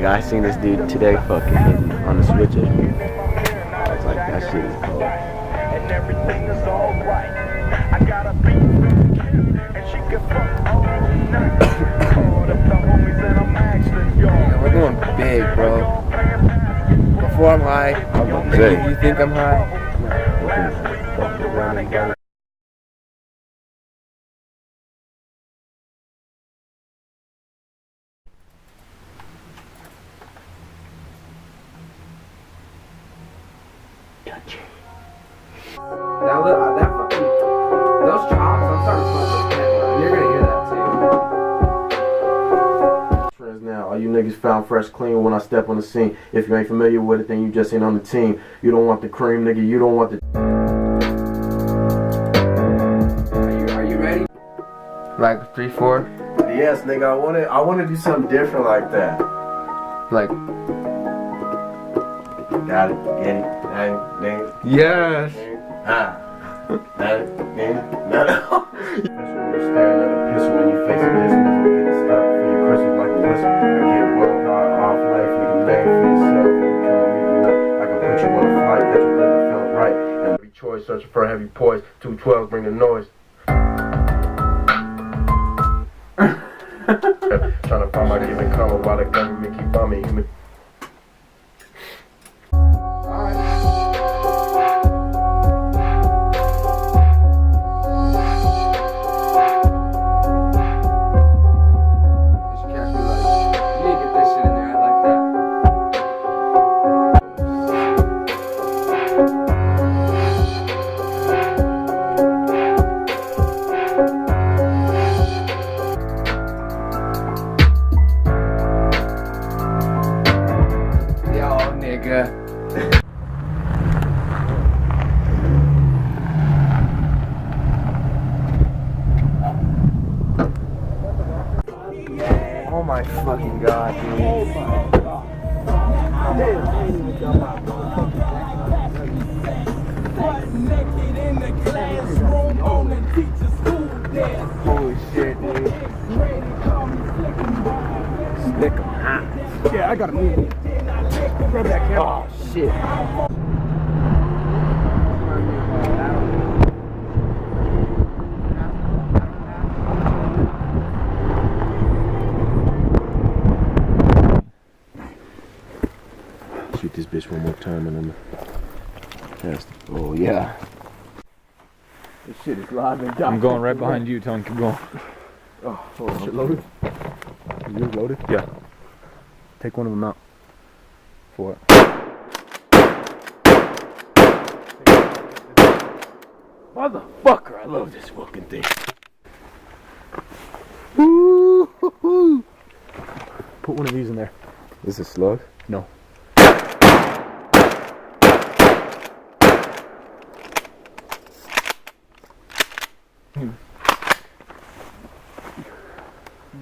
Nigga, I seen this dude today fucking hitting on the switches. I was like, that shit is cold. And everything is alright. I got a beat and she can fuck all night. Called up the homies and I'm asking y'all. We're going big, bro. Before I'm high, if you think I'm high, that fucking, those chops, I'm starting to smoke those. You're gonna hear that too. Friends now, all you niggas found fresh clean when I step on the scene. If you ain't familiar with it, then you just ain't on the team. You don't want the cream, nigga, you don't want the... Are you ready? Like 3, 4? Yes, nigga, I wanna do something different like that. Like, got it, get it, dang, yes. ah. That no. You're staring at a pistol when you face a business. I'm getting stuck for your Christmas like a whistle. I get well hard off life, nigga, name for yourself. I can put you on a flight that you never felt right. And every choice searching for a heavy poise. 212s bring the noise. Trying to find my given color while the government keep on me human. Oh my fucking god, dude. Oh my god. Holy shit, dude. Slick 'em hot. Yeah, I gotta move. Grab that camera. Oh shit. Shoot this bitch one more time and then oh yeah. This shit is live and direct. I'm going right behind you, Tone. Keep going. Oh, hold on. Shit loaded? Yours loaded? Yeah. Take one of them out. For it. Motherfucker, I love this fucking thing. Woo-hoo-hoo. Put one of these in there. Is it slug? No.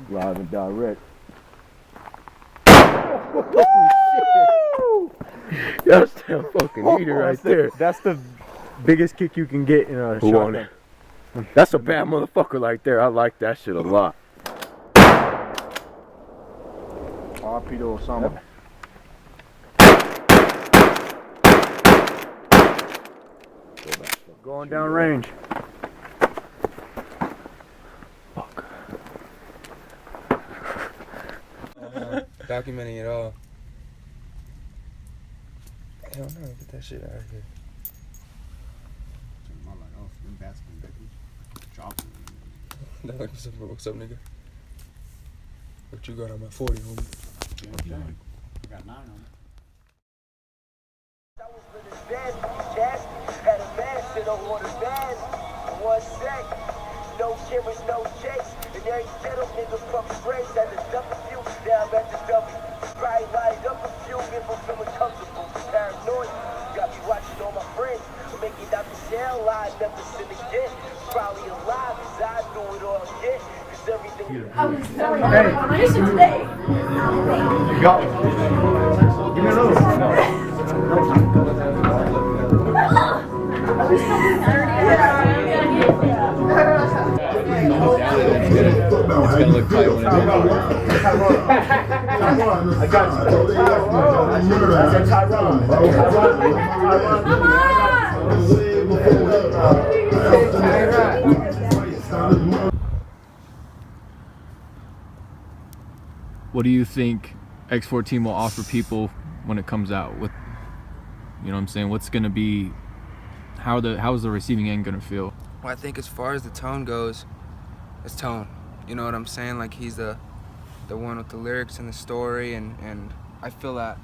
Live and direct. Oh, shit. That's that fucking heater right there. That's the biggest kick you can get in a shotgun. That's a bad motherfucker right there. I like that shit a lot. RP to Osama. Going down range. Fuck. Documenting it all. Hell no, get that shit out of here. What's up, nigga? What you got on my 40, homie? I got 9 on it. Had a man sit on water band. One sec. No cameras, no chase. And every settle nigga from grace at the W. Now I'm at the W. Probably lined up a few, get from feeling comfortable. Paranoid. Got me watching all my friends. Make it out the cell, I never sin again. Probably alive, cause I do it all again. Cause everything. I was selling my mission today. Go. Give me a little. No. gonna look tight when it's I got you. That's a Tyrone. What do you think X14 will offer people when it comes out? With, you know what I'm saying? What's gonna be, how is the receiving end gonna feel? Well, I think as far as the tone goes, it's tone. You know what I'm saying? Like, he's the one with the lyrics and the story, and I feel that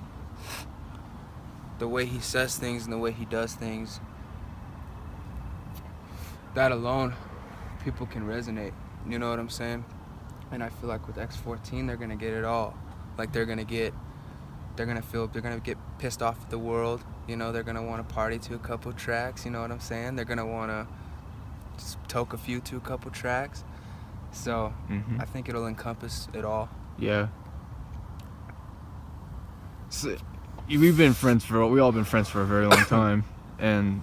the way he says things and the way he does things, that alone, people can resonate. You know what I'm saying? And I feel like with X14, they're gonna get it all. Like, they're gonna get pissed off at the world. You know, they're gonna want to party to a couple tracks. You know what I'm saying? They're gonna want to toke a few to a couple tracks. So I think it'll encompass it all. Yeah. So, we all been friends for a very long time, and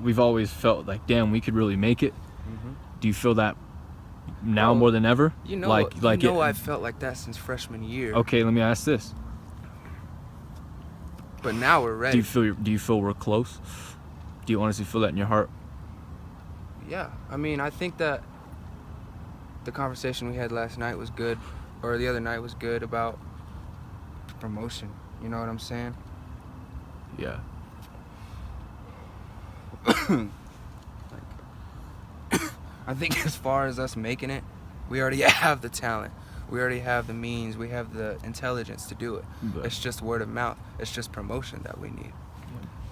we've always felt like, damn, we could really make it. Do you feel that now more than ever? You know, I've felt like that since freshman year. Okay, let me ask this. But now we're ready. Do you feel we're close? Do you honestly feel that in your heart? Yeah, I mean, I think that the conversation we had last night was good, or the other night was good, about promotion. You know what I'm saying? Yeah. I think as far as us making it, we already have the talent. We already have the means. We have the intelligence to do it. But it's just word of mouth. It's just promotion that we need.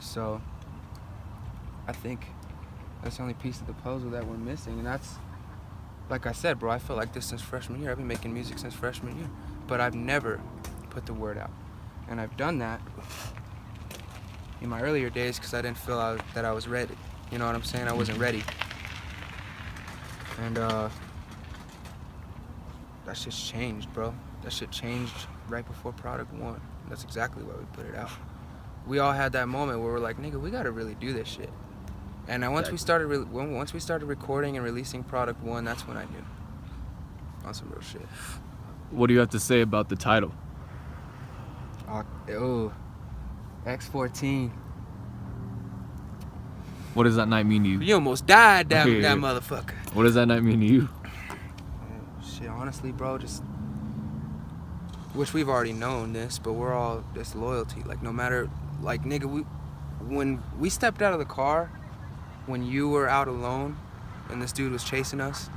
So I think that's the only piece of the puzzle that we're missing. And that's, like I said, bro, I felt like this since freshman year. I've been making music since freshman year. But I've never put the word out. And I've done that in my earlier days because I didn't feel that I was ready. You know what I'm saying? I wasn't ready. And that shit's changed, bro. That shit changed right before Product 1. That's exactly why we put it out. We all had that moment where we're like, nigga, we gotta really do this shit. And then once we started recording and releasing Product 1, that's when I knew. On some real shit. What do you have to say about the title? X14. What does that night mean to you? You almost died, that motherfucker. What does that night mean to you? Shit, honestly, bro, just, which we've already known this, but we're all just loyalty. Like, no matter, like, nigga, when we stepped out of the car, when you were out alone and this dude was chasing us,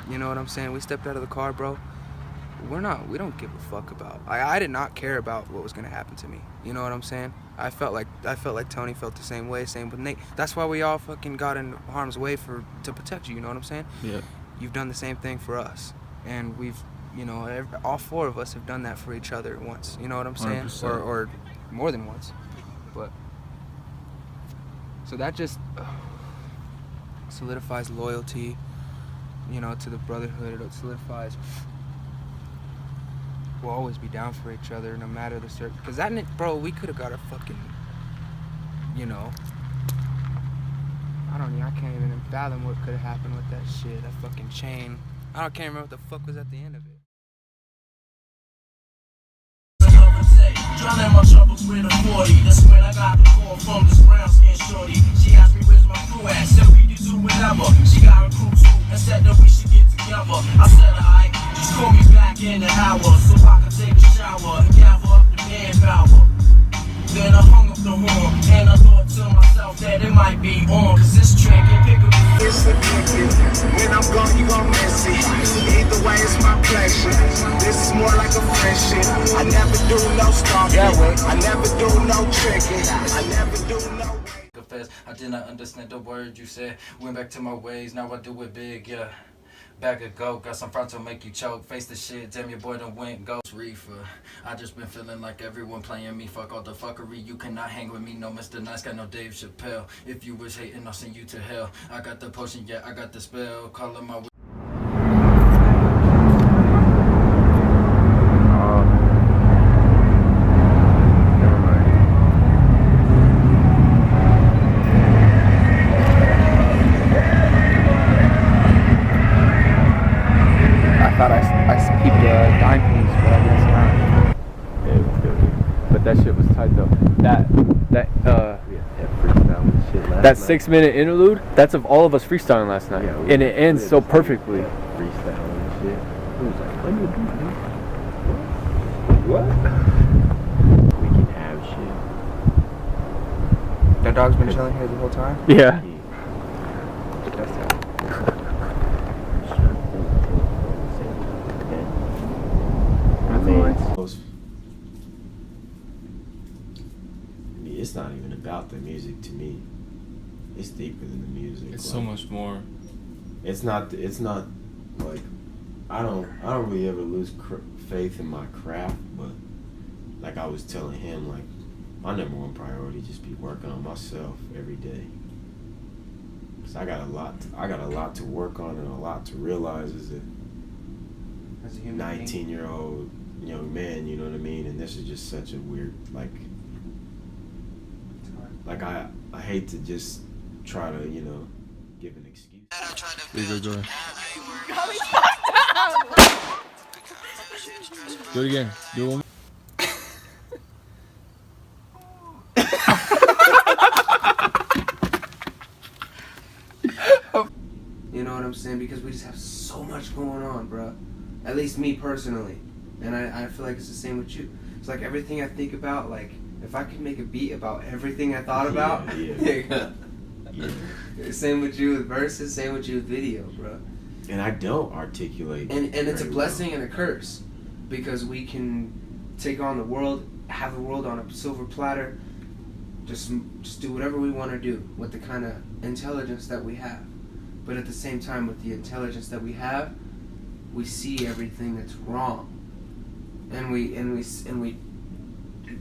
you know what I'm saying? We stepped out of the car, bro. We don't give a fuck about. I did not care about what was gonna happen to me. You know what I'm saying? I felt like Tony felt the same way. Same with Nate. That's why we all fucking got in harm's way to protect you. You know what I'm saying? Yeah. You've done the same thing for us, and we've, you know, all four of us have done that for each other once. You know what I'm saying? 100%. Or more than once. But so that just solidifies loyalty, you know, to the brotherhood. It solidifies. We'll always be down for each other, no matter the circumstance. Because that, bro, we could have got a fucking, you know, I can't even fathom what could have happened with that shit, that fucking chain. I can't remember what the fuck was at the end of it. Drowning my troubles with a 40. That's when I got the call from this brown skin shorty. She asked me where's my crew at. Said we can do whatever. She got a crew too and said that we should get together. I said alright, just call me back in an hour so I can take a shower and gather up the manpower. Then I hung up the horn and I thought to myself that it might be on. Cause this track can pick up. It's addictive. When I'm gone, you gon' miss it. Either way, it's my pleasure. This is more like a friendship. I never do no stalking. I never do no tricking. I never do no. I did not understand the words you said. Went back to my ways, now I do it big, yeah. Back a go, got some frontal make you choke. Face the shit, damn your boy done went ghost reefer. I just been feeling like everyone playing me. Fuck all the fuckery, you cannot hang with me. No Mr. Nice, got no Dave Chappelle. If you was hating, I'll send you to hell. I got the potion, yeah, I got the spell. Calling my thought I peeped dime piece, but I guess not. Yeah, it was good. But that shit was tight though. That Freestyle and shit last that night. 6-minute interlude, that's of all of us freestyling last night. Yeah, and it ends so perfectly. Freestyle and shit. It was like 100 people. What? We can have shit. That dog's been chilling here the whole time? Yeah. That's it. It's not even about the music to me. It's deeper than the music. It's like, so much more. It's not like I don't really ever lose faith in my craft, but like I was telling him, like my number one priority just be working on myself every day. Cause I got a lot to work on and a lot to realize as a 19-year-old young man, you know what I mean? And this is just such a weird like I hate to just try to, give an excuse. Go. Do it again. Do it one more. You know what I'm saying? Because we just have so much going on, bro. At least me personally. And I feel like it's the same with you. It's like everything I think about, like, if I could make a beat about everything I thought about. Yeah. Same with you with verses, same with you with video, bro. And I don't articulate. And it's a very blessing well. and a curse. Because we can take on the world, have the world on a silver platter, just do whatever we want to do with the kind of intelligence that we have. But at the same time, with the intelligence that we have, we see everything that's wrong, and we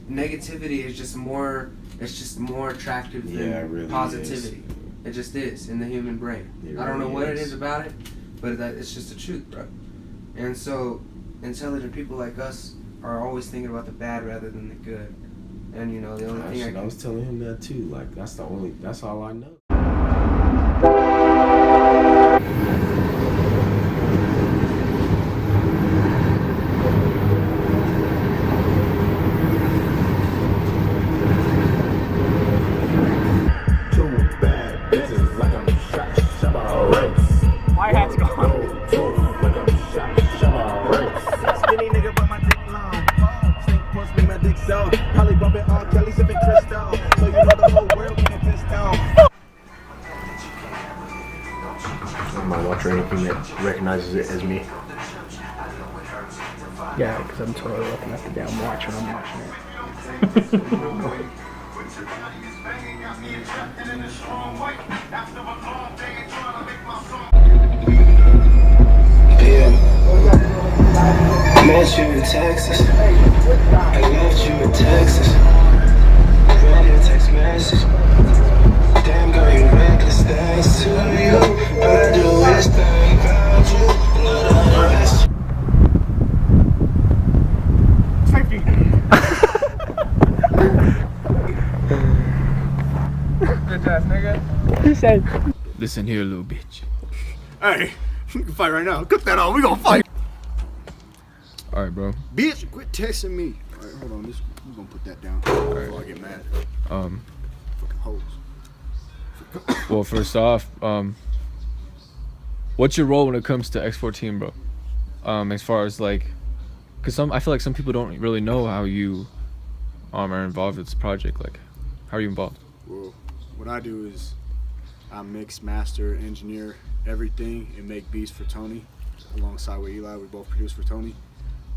negativity is just more. It's just more attractive than it really positivity. is. It just is in the human brain. It I don't know really what it is. is about it, but it's just the truth, bro. And so, intelligent people like us are always thinking about the bad rather than the good. And the only thing I was telling him that too. Like that's all I know. My hat's gone. Skinny nigga, but my dick long. Stink puss me, my dick so. Probably bumping all Kelly sipping Crystal. So you know the whole world getting pissed off. I'm not watching anything that recognizes it as me. Yeah, because I'm totally looking at the damn watch when I'm watching it. Met you in Texas. I left you in Texas. Read your text message. Damn girl, you reckless. Thanks to you, I do this thing about you. Another rest. Safety. Bitch ass nigga. He said, Listen here, little bitch. "Hey, we can fight right now. Cut that on. We gonna fight." All right, bro. Bitch, quit texting me. All right, hold on. We're gonna put that down before I get mad. Fucking hoes. Well, first off, what's your role when it comes to X14, bro? As far as like, cause I feel like some people don't really know how you are involved with this project. Like, how are you involved? Well, what I do is I mix, master, engineer everything, and make beats for Tony. Alongside with Eli, we both produce for Tony.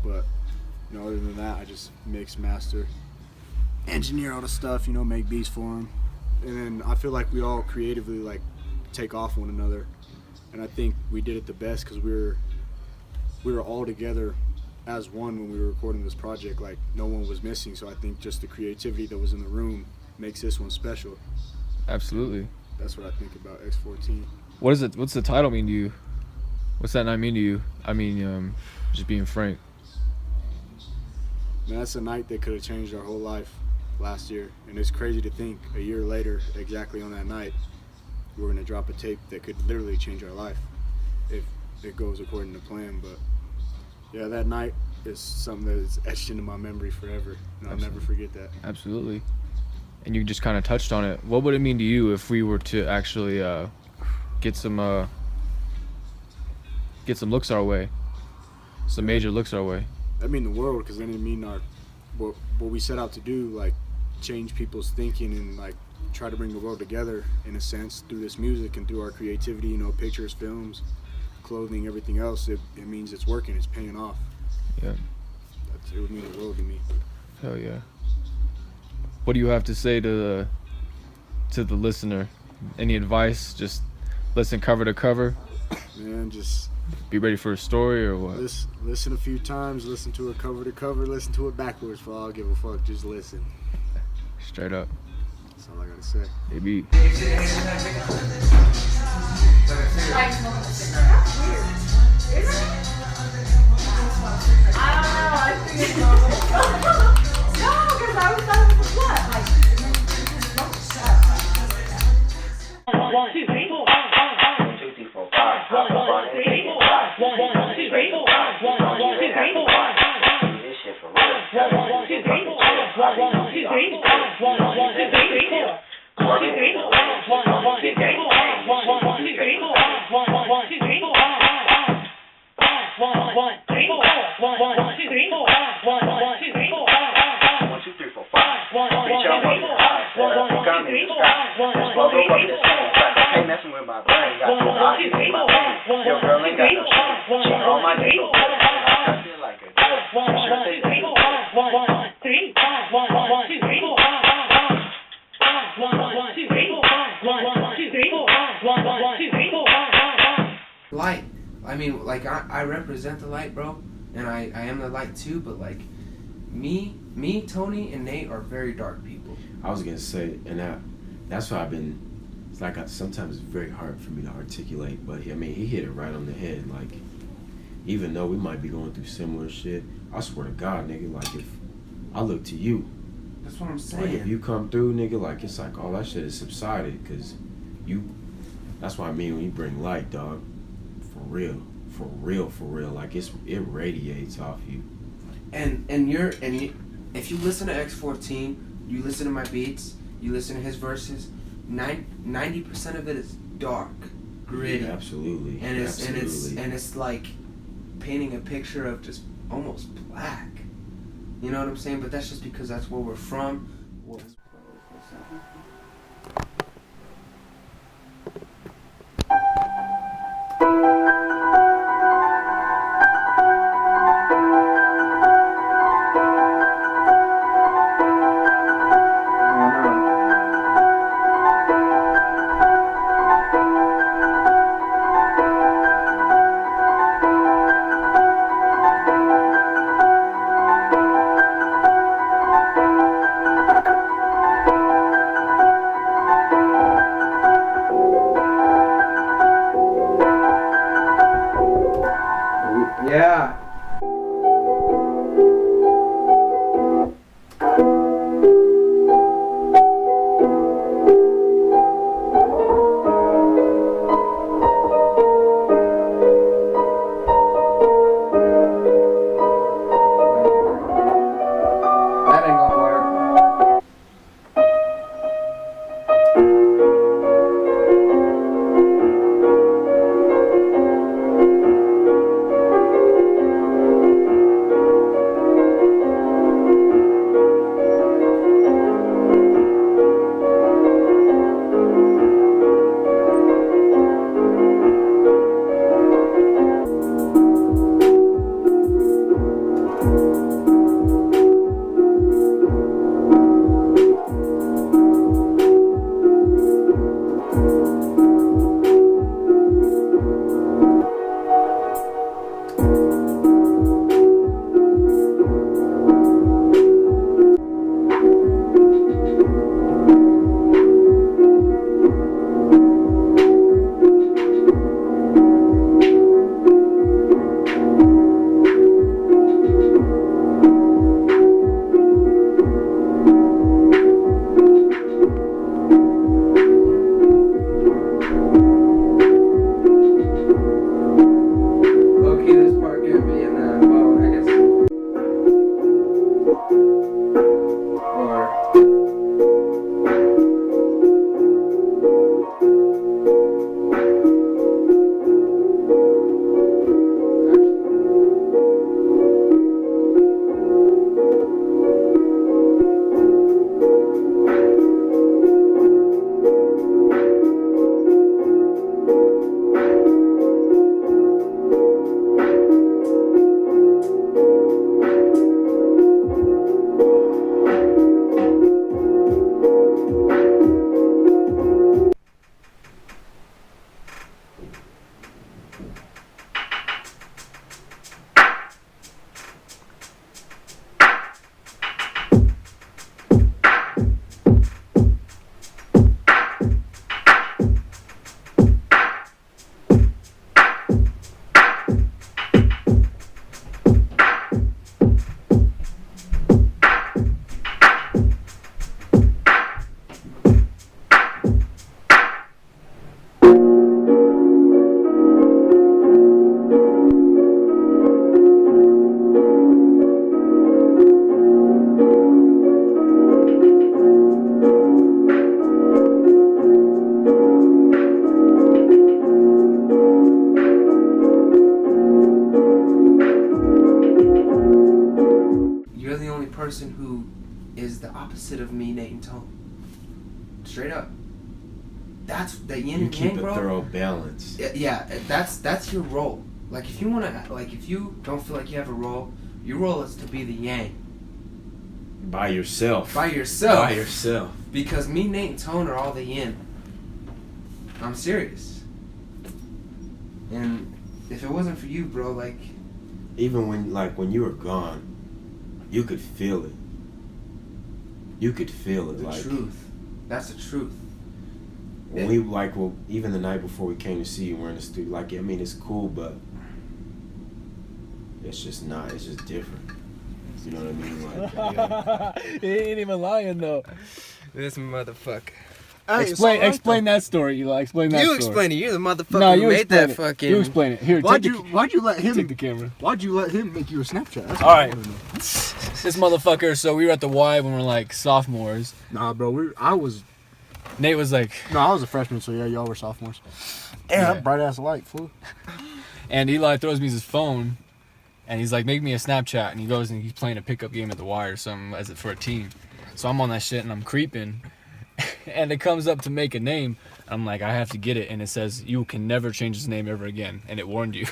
But other than that, I just mix, master, engineer all the stuff. Make beats for him. And then I feel like we all creatively like take off one another, and I think we did it the best because we were all together as one when we were recording this project. Like no one was missing, so I think just the creativity that was in the room makes this one special. Absolutely. That's what I think about X14. What is it? What's the title mean to you? What's that night mean to you? I mean, just being frank. Man, that's a night that could have changed our whole life last year, and it's crazy to think a year later, exactly on that night, we're gonna drop a tape that could literally change our life if it goes according to plan. But yeah, that night is something that is etched into my memory forever, and I'll never forget that. Absolutely. And you just kind of touched on it. What would it mean to you if we were to actually get some looks our way, some major looks our way? That mean the world, because then it mean what we set out to do, like change people's thinking and like try to bring the world together in a sense through this music and through our creativity. You know, pictures, films, clothing, everything else. It means it's working. It's paying off. Yeah. It would mean the world to me. Hell yeah. What do you have to say to the listener? Any advice? Just listen cover to cover? Man, just be ready for a story or what? Listen a few times, listen to it cover to cover, listen to it backwards for all I give a fuck. Just listen. Straight up. That's all I gotta say. Maybe. One, two, three, four, 1, 2, 3, 4, 5. 1, 2, 3, 4, 5. 1, 2, 3, 4, 5. 1, 2, 3, 4, 5. This shit for real. 1, 2, 3, 4, 5. 1, 2, 3, 4, 5. 1, 2, 3, 4. 1, 2, 3, 4, 5. 1, 2, 3, 4, 5. 1, 2, 3, 4, 5. 1, 2, 3, 4, 5. 1, 3, 4, 5. 1, 2, 3, 4, 5. 1, 2, 3, 4, 5. 1, 2, 3, 4, 5. Reach out, 1, 2, 3, 4, 5. 1, 2, 3, 4, 5. 1, 2, 3, 4, 5. Ain't messing with my brain. Got two options in my brain. Your girl ain't got no shit. She on my dick. I feel like a girl. Sure say that. 1, 3, 5. 1, 2, 3, 4, 5. 1, 2, 3, 4, 5. 1, 2, 3, 4, 5. 1, 2, 3, 4, 5. Light. I mean, like, I represent the light, bro. And I am the light too, but like, me, Tony, and Nate are very dark people. I was gonna say, and that's why I've been. It's like sometimes it's very hard for me to articulate, but I mean, he hit it right on the head. Like, even though we might be going through similar shit, I swear to God, nigga, like if I look to you, that's what I'm saying. Like if you come through, nigga, like it's like all that shit is subsided, cause you. That's what I mean when you bring light, dog. For real. Like it radiates off you. And if you listen to X14, you listen to my beats, you listen to his verses, 90% of it is dark, gritty. Yeah, absolutely. And it's like painting a picture of just almost black. You know what I'm saying? But that's just because that's where we're from. Yeah. That ain't gonna work. person who is the opposite of me, Nate and Tone. Straight up. That's the yin and yang, bro. You keep a thorough balance. Yeah, that's your role. Like if you wanna, like if you don't feel like you have a role, your role is to be the yang. By yourself. By yourself. By yourself. Because me, Nate, and Tone are all the yin. I'm serious. And if it wasn't for you, bro, like... Even when you were gone, you could feel it. You could feel it. The truth. That's the truth. When even the night before we came to see you, we're in the studio. Like, I mean, it's cool, but it's just not. It's just different. You know what I mean? Like, he ain't even lying though. This motherfucker. Explain that story, Eli. Explain that story. You explain it. You're the motherfucker who made that fucking... You explain it. Here, why'd you let him take the camera? Why'd you let him make you a Snapchat? That's all right. This motherfucker. So we were at the Y when we were like sophomores. Nah, bro. Nate was like... No, I was a freshman, so yeah, y'all were sophomores. Yeah, bright ass light, fool. And Eli throws me his phone, and he's like, make me a Snapchat. And he goes and he's playing a pickup game at the Y or something for a team. So I'm on that shit and I'm creeping. And it comes up to make a name. I'm like, I have to get it. And it says, you can never change his name ever again. And it warned you.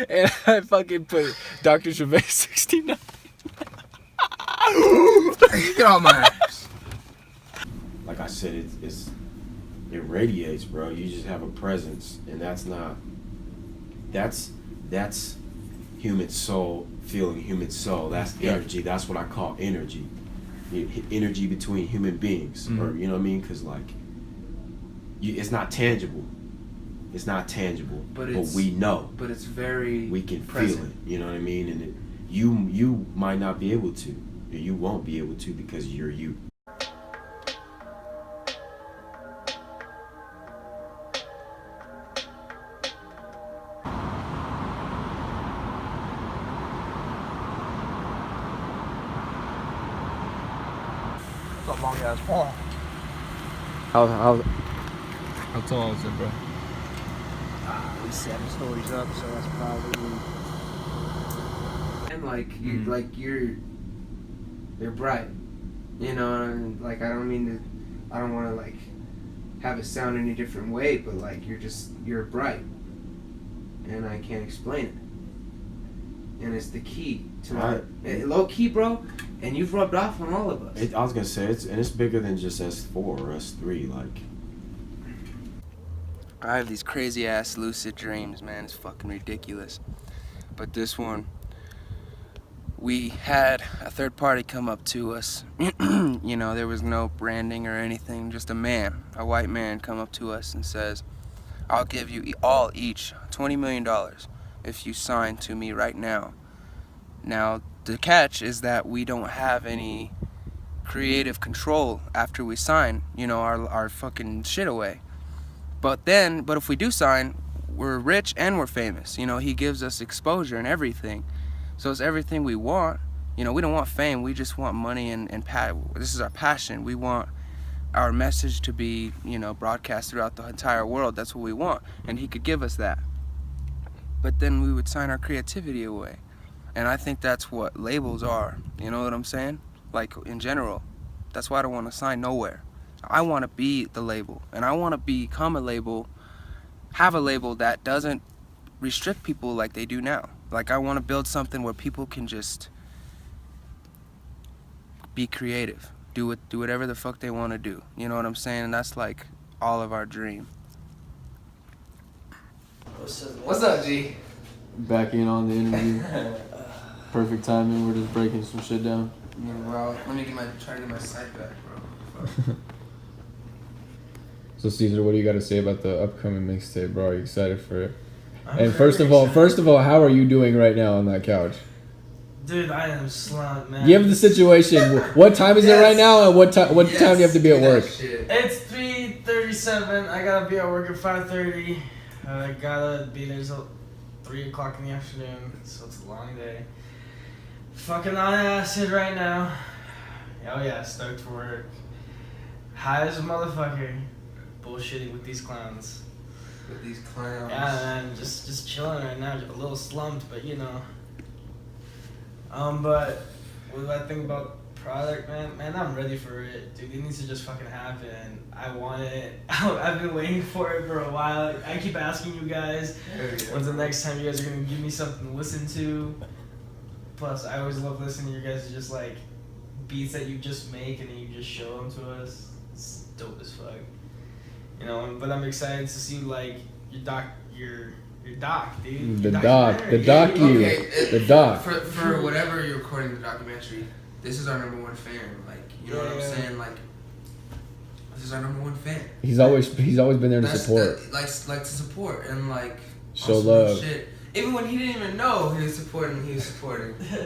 And I fucking put Dr. Gervais 69. Get off my ass. like I said, it radiates, bro. You just have a presence, and that's human soul feeling human soul. That's energy. That's what I call energy. Energy between human beings, or you know what I mean? Because it's not tangible. It's not tangible, but we know. But it's very we can present. feel it. You know what I mean? And you might not be able to, or you won't be able to because you're you. A long ass fall. How tall is it, bro? At least 7 stories up, so that's probably. And you're bright, you know. And I don't want to have it sound any different way, but you're bright, and I can't explain it. And it's the key to low key, bro. And you've rubbed off on all of us. I was gonna say it's bigger than just S4 or S3. I have these crazy ass lucid dreams, man. It's fucking ridiculous. But this one, we had a third party come up to us. You know, there was no branding or anything. Just a white man, come up to us and says, "I'll give you all each $20 million if you sign to me right now." Now, the catch is that we don't have any creative control after we sign, our fucking shit away. But if we do sign, we're rich and we're famous. He gives us exposure and everything. So it's everything we want. We don't want fame, we just want money and this is our passion. We want our message to be, broadcast throughout the entire world. That's what we want. And he could give us that. But then we would sign our creativity away. And I think that's what labels are. You know what I'm saying? In general. That's why I don't want to sign nowhere. I want to be the label. And I want to become a label, have a label that doesn't restrict people like they do now. I want to build something where people can just be creative. Do whatever the fuck they want to do. You know what I'm saying? And that's all of our dream. What's up, G? Back in on the interview. Perfect timing. We're just breaking some shit down. Yeah, well, let me try to get my sight back, bro. So Caesar, what do you got to say about the upcoming mixtape, bro? Are you excited for it? And first of all, how are you doing right now on that couch? Dude, I am slumped, man. Give the situation. What time is it right now, and what time do you have to be at work? It's 3:37. I gotta be at work at 5:30. I gotta be there till 3 o'clock in the afternoon, so it's a long day. Fucking on acid right now. Oh yeah, stoked for work. High as a motherfucker. Bullshitting with these clowns. With these clowns. Yeah, man, just chilling right now. A little slumped, but But What do I think about product, man? Man, I'm ready for it, dude. It needs to just fucking happen. I want it. I've been waiting for it for a while. I keep asking you guys, when's the next time you guys are gonna give me something to listen to? Plus, I always love listening to your guys' just like beats that you just make and then you just show them to us. It's dope as fuck. You know, but I'm excited to see like your doc, dude. The Your doc, the documentary. docu, the doc. For whatever you're recording the documentary, this is our #1 fan. Like, you know what I'm saying? Like, this is our #1 fan. He's always been there to support. Like to support and like show love. Shit. Even when he didn't even know he was supporting,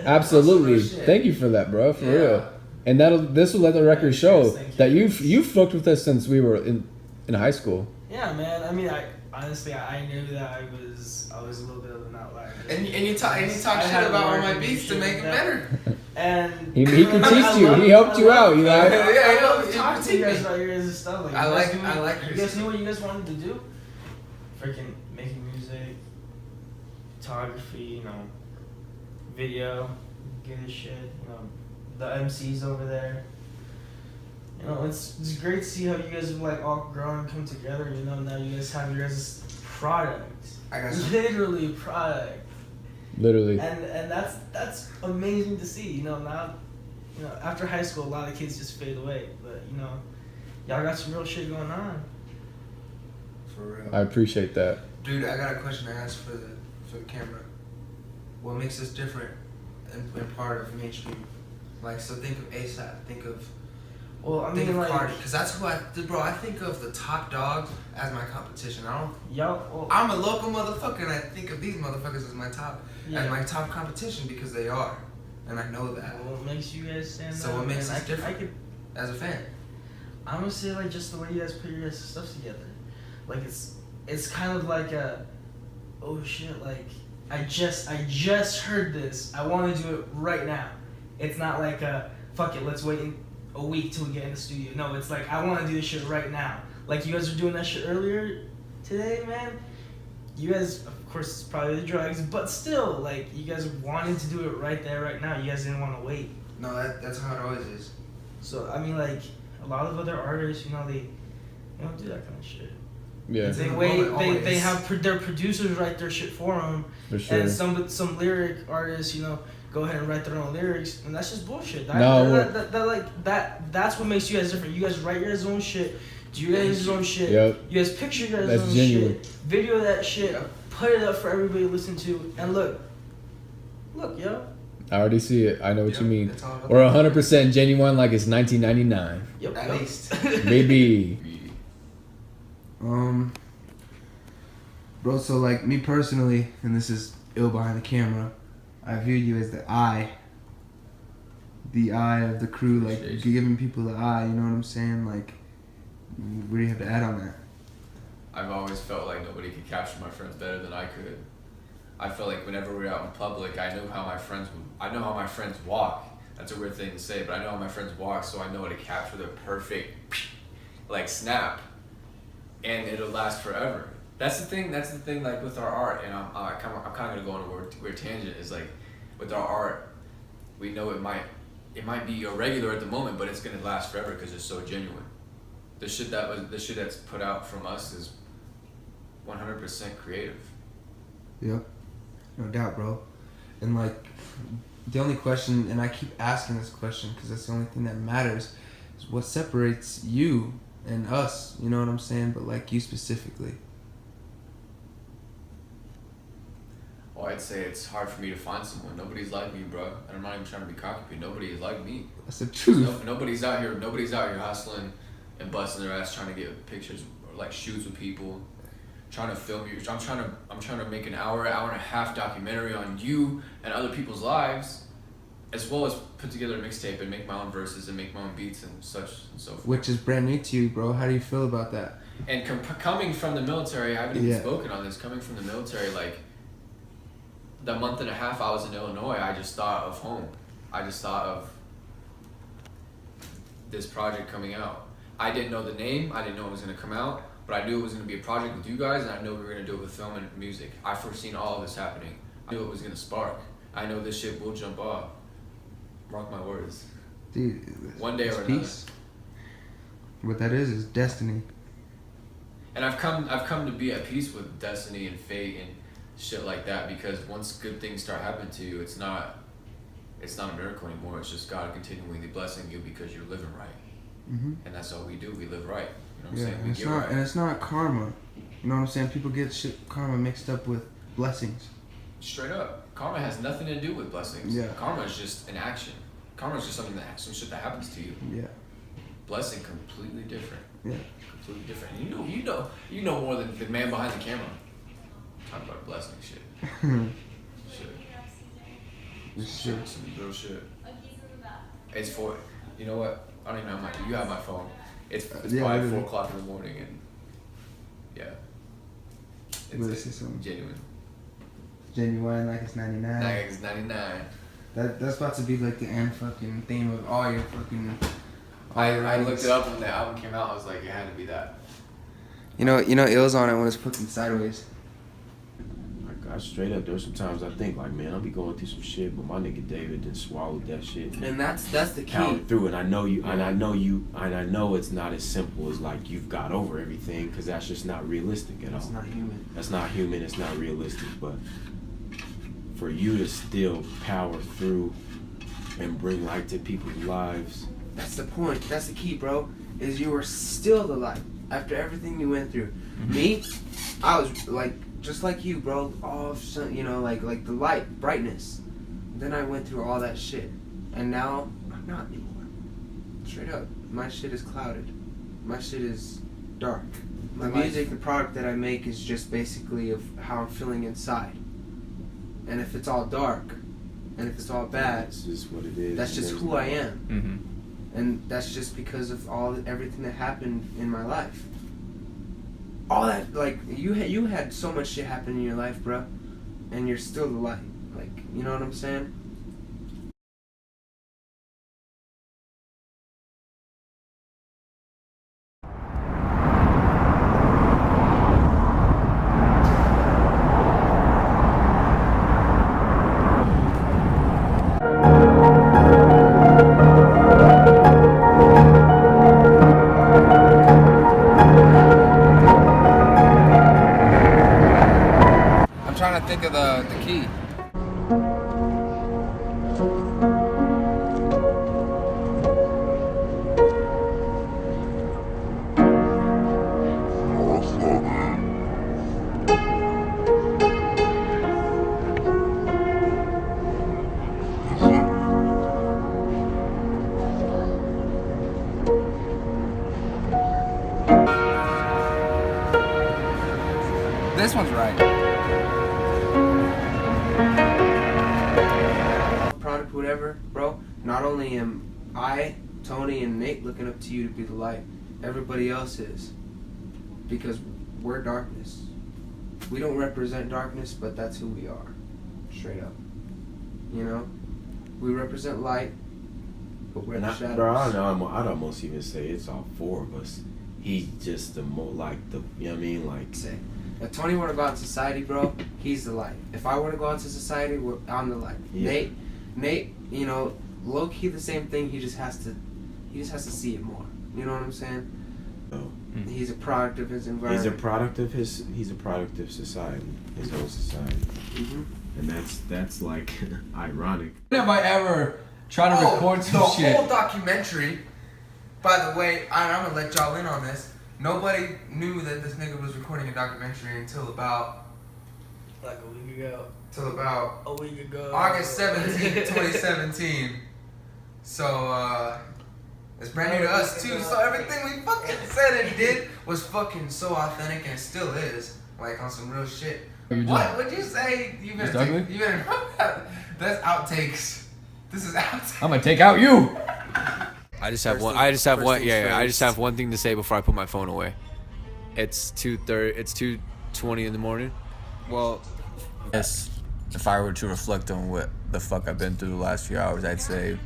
Absolutely. Thank you for that, bro. For real. And this will let the record show that you've fucked with us since we were in high school. Yeah, man. I mean, I honestly knew that I was a little bit of an outlier. And you talk shit about all my beats to make it better. And he critiqued you. He helped you out. You know. I love talking to you guys about your guys' stuff. Like, I like. You guys knew what you guys wanted to do. Freaking making music, photography, you know, video, good shit. You know, the MCs over there. You know, it's great to see how you guys have like all grown and come together. You know, now you guys have your guys' product. Literally product. Literally. And that's amazing to see. You know, now, you know, after high school, a lot of kids just fade away. But you know, y'all got some real shit going on. For real. I appreciate that. Dude, I got a question to ask for the camera. What makes us different and part of mainstream? Like, so think of ASAP. Think of. Well, I mean, like, Cardi, because that's who I think of the top dog as my competition. Well, I'm a local motherfucker, and I think of these motherfuckers as my top competition because they are, and I know that. What makes you guys stand out? So what makes us different as a fan? I'm gonna say like just the way you guys put your guys' stuff together. Like it's kind of like a, oh shit, like I just heard this. I want to do it right now. It's not like a fuck it, let's wait a week till we get in the studio. No, it's like I want to do this shit right now. Like you guys were doing that shit earlier today, man. You guys, of course, it's probably the drugs, but still, like you guys wanted to do it right there, right now. You guys didn't want to wait. No, that's how it always is. So I mean, like a lot of other artists, you know, they don't do that kind of shit. Yeah. They wait. They have their producers write their shit for them, for sure. And some lyric artists, you know, go ahead and write their own lyrics, and that's just bullshit. That's what makes you guys different. You guys write your guys' own shit, do your guys' own shit. Yep. You guys picture your guys' own genuine shit, video that shit, put it up for everybody to listen to, and look, yo. I already see it. I know what you mean. We're 100% genuine, like it's 1999. Yep. At least. Baby. Bro, so like me personally, and this is ill behind the camera, I view you as the eye of the crew, like giving people the eye, you know what I'm saying? Like, what do you have to add on that? I've always felt like nobody could capture my friends better than I could. I felt like whenever we were out in public, I know how my friends walk. That's a weird thing to say, but I know how my friends walk, so I know how to capture the perfect, like, snap, and it'll last forever. That's the thing, like, with our art, and I'm kind of gonna go on a weird tangent, is like, with our art, we know it might be irregular at the moment, but it's gonna last forever because it's so genuine. The shit that's put out from us is 100% creative. Yep, no doubt, bro. And like, the only question, and I keep asking this question because that's the only thing that matters, is what separates you and us, you know what I'm saying? But like you specifically. Well, I'd say it's hard for me to find someone. Nobody's like me, bro. And I'm not even trying to be cocky, but nobody is like me. That's the truth. Nobody's out here hustling and busting their ass trying to get pictures or like shoots with people, trying to film you. I'm trying to make an hour and a half documentary on you and other people's lives, as well as put together a mixtape and make my own verses and make my own beats and such and so forth. Which is brand new to you, bro. How do you feel about that? And coming from the military, I haven't even spoken on this. Coming from the military, like, the month and a half I was in Illinois, I just thought of home. I just thought of this project coming out. I didn't know the name, I didn't know it was gonna come out, but I knew it was gonna be a project with you guys, and I knew we were gonna do it with film and music. I foreseen all of this happening. I knew it was gonna spark. I know this shit will jump off. Mark my words. Dude, One day it's or another. peace. What that is destiny. And I've come to be at peace with destiny and fate and shit like that, because once good things start happening to you, it's not a miracle anymore. It's just God continually blessing you because you're living right. Mm-hmm. And that's all we do. We live right. You know what I'm Yeah, saying? and We it's get not, right. and it's not karma. You know what I'm saying? People get karma mixed up with blessings. Straight up. Karma has nothing to do with blessings. Yeah. Karma is just an action. Karma is just some shit that happens to you. Yeah. Blessing completely different. Yeah. Completely different. You know more than the man behind the camera. Talk about blessing shit. Shit. Some real shit. It's for, you know what? I don't even have you have my phone. It's yeah, probably really. 4 o'clock in the morning and yeah. It's genuine. Genuine, like it's 99. Like it's 99. That's about to be like the end fucking theme of all your fucking. I looked it up when the album came out. I was like, it had to be that. You know, Ill's on it when it's fucking sideways. Like, I straight up, there's some times I think like, man, I'll be going through some shit, but my nigga David done swallowed that shit. And that's the key. Powered through, and I know it's not as simple as like you've got over everything, because that's just not realistic at all. It's not human. That's not human. It's not realistic. But for you to still power through and bring light to people's lives. That's the point. That's the key, bro. Is you were still the light after everything you went through. Mm-hmm. Me, I was like just like you, bro. All of a sudden, you know, like the light, brightness. Then I went through all that shit, and now I'm not anymore. Straight up, my shit is clouded. My shit is dark. My music, the product that I make, is just basically of how I'm feeling inside. And if it's all dark, and if it's all bad, that's just what it is. That's just who I am. Mm-hmm. And that's just because of everything that happened in my life. All that, like, you had so much shit happen in your life, bro, and you're still the light. Like, you know what I'm saying? Trying to think of the key. This one's right. Product, whatever, bro. Not only am I, Tony, and Nate looking up to you to be the light, everybody else is. Because we're darkness. We don't represent darkness, but that's who we are. Straight up. You know? We represent light, but we're the shadows. Bro, I'd almost even say it's all 4 of us. He's just the more like the, you know what I mean? Like, say, if Tony were to go out in society, bro, he's the light. If I were to go out to society, I'm the light. Yeah. Nate, you know, low key the same thing. He just has to see it more. You know what I'm saying? oh, He's a product of his environment. he's a product of society, his own society, Mm-hmm. and that's like ironic. When have I ever tried to record some shit? The whole documentary, by the way, I'm gonna let y'all in on this. Nobody knew that this nigga was recording a documentary until about Like a week ago. August 17th, 2017. So, it's brand new to us too. So everything we fucking said and did was fucking so authentic, and still is. Like on some real shit. What would you say? You better that's outtakes. This is outtakes. I'm gonna take out you. I just have one thing to say before I put my phone away. It's 2:20 in the morning. Well, yes. If I were to reflect on what the fuck I've been through the last few hours, I'd say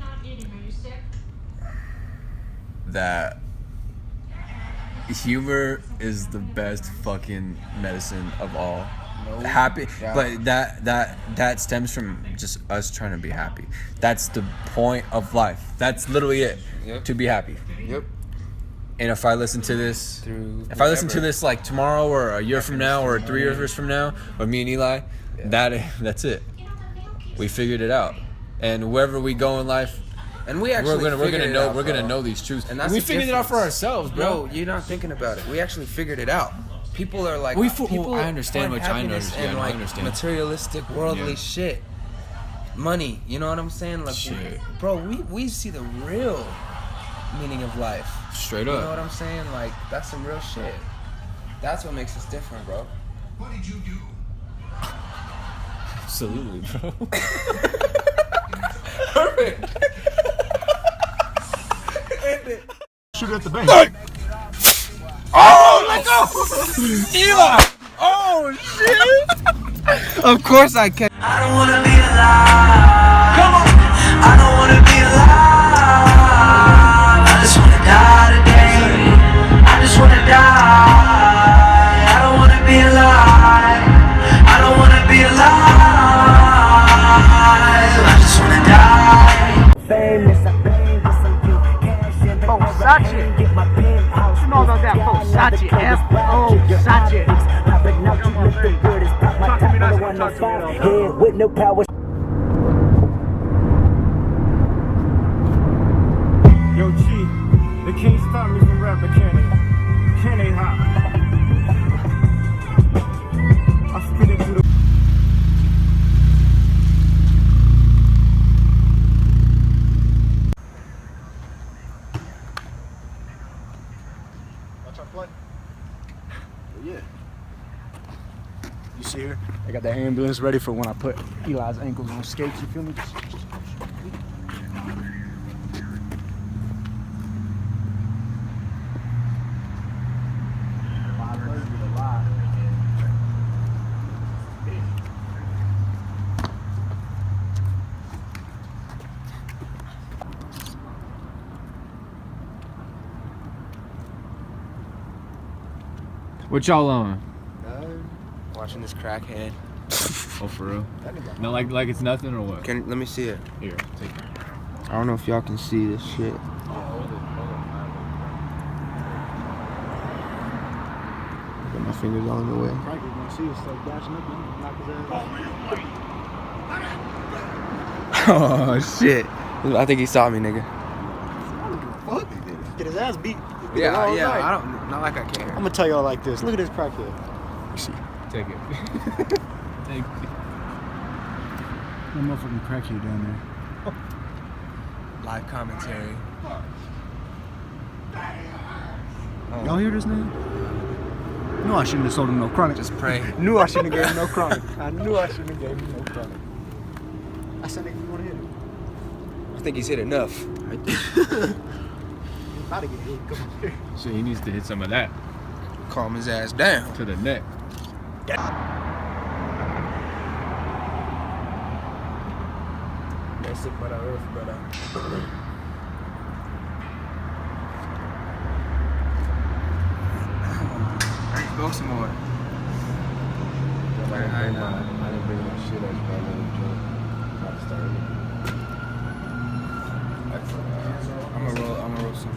that humor is the best fucking medicine of all. happy, doubt. but that stems from just us trying to be happy. That's the point of life. That's literally it. Yep. To be happy. Yep. And if I listen to this, Through if I listen to whatever. this like tomorrow or a year from now or 3 years from now, or me and Eli, that's it. We figured it out. And wherever we go in life, And we actually we're gonna know these truths. And that's we the figured it out for difference. ourselves, bro. No, you're not thinking about it. We actually figured it out. People are like, I understand find what I happiness understand. in, I like, understand. materialistic, worldly Yeah. shit. Money, you know what I'm saying? Like, Shit. bro, we see the real meaning of life. Straight You know up. what I'm saying? Like, that's some real shit. That's what makes us different, bro. What did you do? Absolutely, bro. Shoot at the bank. Oh, let go! Eli! Oh, shit! Of course I can. I don't wanna be alive. Come on. I don't wanna be alive. I just wanna die today. I just wanna die. I don't wanna be alive. I don't wanna be alive. I just wanna die. Famous, I bang with some you cash and Versace. get my penthouse. You know about that Versace, Versace. Popping out, you look the weirdest. Pop my top on the 105. Head with no power. Yo, G, they can't stop me from rapping, can they? Can they, hot? I spit it through the... Watch our play. Yeah. You see here? I got the ambulance ready for when I put Eli's ankles on skates, you feel me? What y'all on? Watching this crackhead. Oh, for real? No, like it's nothing or what? Let me see it. Here, take it. I don't know if y'all can see this shit. Got my fingers all in the way. Frankly, when I see us like dashing up, man, knock his ass. Oh shit! I think he saw me, nigga. Fuck. Get his ass beat. Yeah, All yeah. night. I don't. Not like I care. I'm gonna tell y'all like this. Look at this crackhead. You see? Take it. Take it. That motherfucking crackhead down there. Live commentary. Y'all hear this name? Knew I shouldn't have sold him no chronic. Just pray. Knew I shouldn't have gave him no chronic. I knew I shouldn't have gave him no chronic. I said, nigga, you wanna hit him? I think he's hit enough. He's about to get hit. Come on here. So he needs to hit some of that Calm his ass down. to the neck. That's sick by the earth, brother. Go some more. I didn't bring my shit up. I about to start I'm gonna roll some.